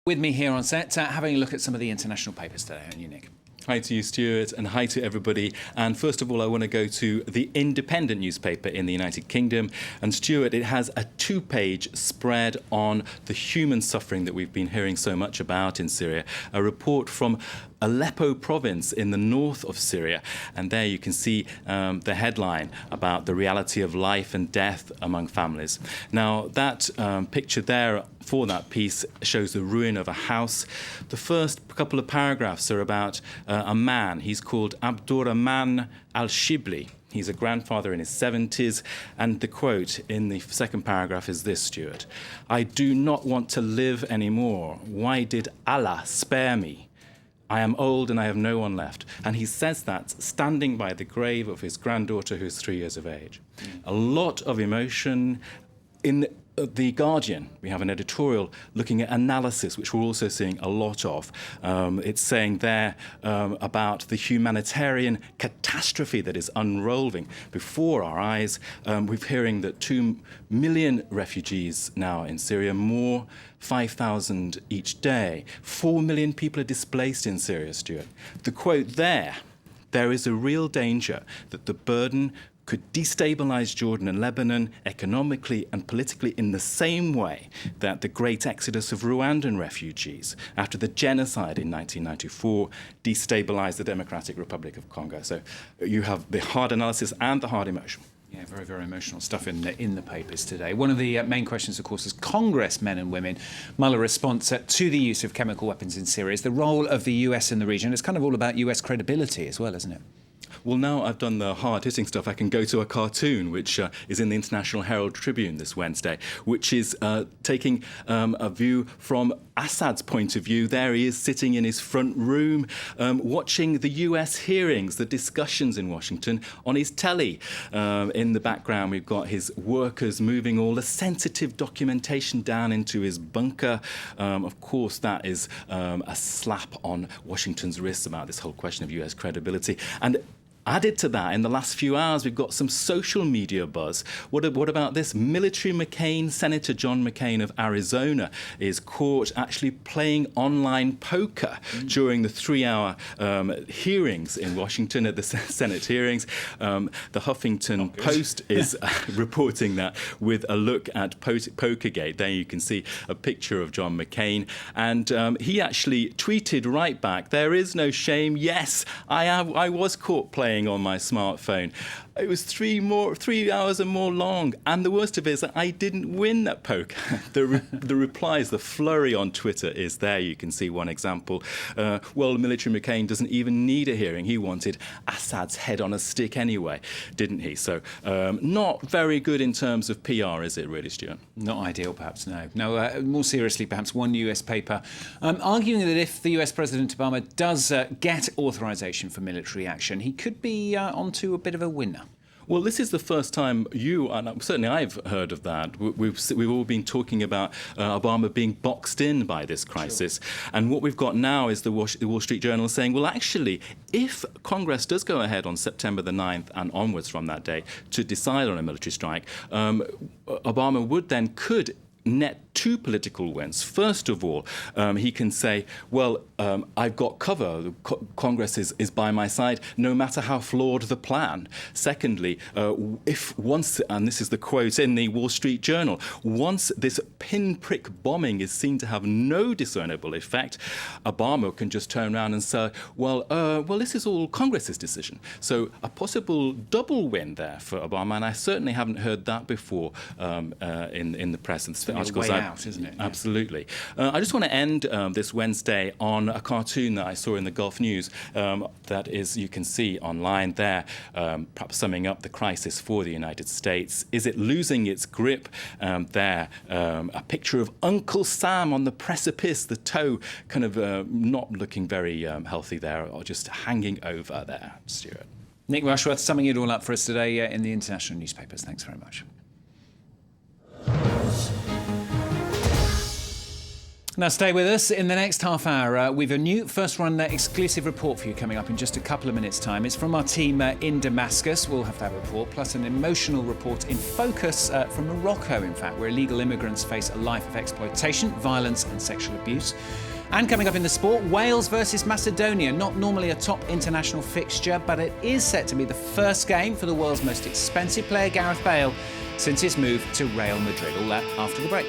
With me here on set, having a look at some of the international papers today, aren't you, Nick? Hi to you, Stuart, and hi to everybody. And first of all, I want to go to the Independent newspaper in the United Kingdom. And Stuart, it has a two-page spread on the human suffering that we've been hearing so much about in Syria. A report from Aleppo Province in the north of Syria. And there you can see the headline about the reality of life and death among families. Now, that picture there for that piece shows the ruin of a house. The first couple of paragraphs are about a man. He's called Abdurahamn Al Shibli. He's a grandfather in his 70s, and the quote in the second paragraph is this, Stuart: "I do not want to live anymore. Why did Allah spare me? I am old and I have no one left." And he says that standing by the grave of his granddaughter, who's 3 years of age. A lot of emotion. In The Guardian, we have an editorial looking at analysis, which we're also seeing a lot of. It's saying there about the humanitarian catastrophe that is unrolling before our eyes. We're hearing that 2 million refugees now in Syria, more 5,000 each day. 4 million people are displaced in Syria, Stuart. The quote there is a real danger that the burden could destabilize Jordan and Lebanon economically and politically in the same way that the great exodus of Rwandan refugees after the genocide in 1994 destabilized the Democratic Republic of Congo. So you have the hard analysis and the hard emotion. Yeah, very, very emotional stuff in the papers today. One of the main questions, of course, as Congress men and women mull a response to the use of chemical weapons in Syria is the role of the US in the region. It's kind of all about US credibility as well, isn't it? Well, now I've done the hard-hitting stuff, I can go to a cartoon which is in the International Herald Tribune this Wednesday, which is taking a view from Assad's point of view. There he is sitting in his front room, watching the US hearings, the discussions in Washington on his telly. In the background, we've got his workers moving all the sensitive documentation down into his bunker. Of course, that is a slap on Washington's wrists about this whole question of US credibility. And added to that, in the last few hours, we've got some social media buzz. What about this? Military McCain, Senator John McCain of Arizona, is caught actually playing online poker during the 3-hour hearings in Washington at the Senate hearings. The Huffington Post is reporting that with a look at Pokergate. There you can see a picture of John McCain. And he actually tweeted right back, "There is no shame. Yes, I was caught playing on my smartphone. It was 3 hours and more long. And the worst of it is that I didn't win that poker." The replies, the flurry on Twitter is there. You can see one example. Well, military McCain doesn't even need a hearing. He wanted Assad's head on a stick anyway, didn't he? So not very good in terms of PR, is it really, Stuart? Not ideal, perhaps, no. No, more seriously, perhaps one US paper arguing that if the US President Obama does get authorization for military action, he could be onto a bit of a winner. Well, this is the first time you, and certainly I've heard of that. We've all been talking about Obama being boxed in by this crisis. Sure. And what we've got now is the Wall Street Journal saying, well, actually, if Congress does go ahead on September the 9th and onwards from that day to decide on a military strike, Obama could net 2 political wins. First of all, he can say, well, I've got cover. Congress is by my side, no matter how flawed the plan. Secondly, if once, and this is the quote in the Wall Street Journal, once this pinprick bombing is seen to have no discernible effect, Obama can just turn around and say, well, this is all Congress's decision. So a possible double win there for Obama, and I certainly haven't heard that before in the press. And articles out, isn't it? Absolutely. I just want to end this Wednesday on a cartoon that I saw in the Gulf News that is, you can see online there, perhaps summing up the crisis for the United States. Is it losing its grip? There, a picture of Uncle Sam on the precipice, the toe kind of not looking very healthy there, or just hanging over there, Stuart. Nick Rushworth summing it all up for us today in the international newspapers. Thanks very much. Now stay with us. In the next half hour, we've a new First Run exclusive report for you coming up in just a couple of minutes' time. It's from our team in Damascus. We'll have that report, plus an emotional report in focus from Morocco, in fact, where illegal immigrants face a life of exploitation, violence and sexual abuse. And coming up in the sport, Wales versus Macedonia. Not normally a top international fixture, but it is set to be the first game for the world's most expensive player, Gareth Bale, since his move to Real Madrid. All that after the break.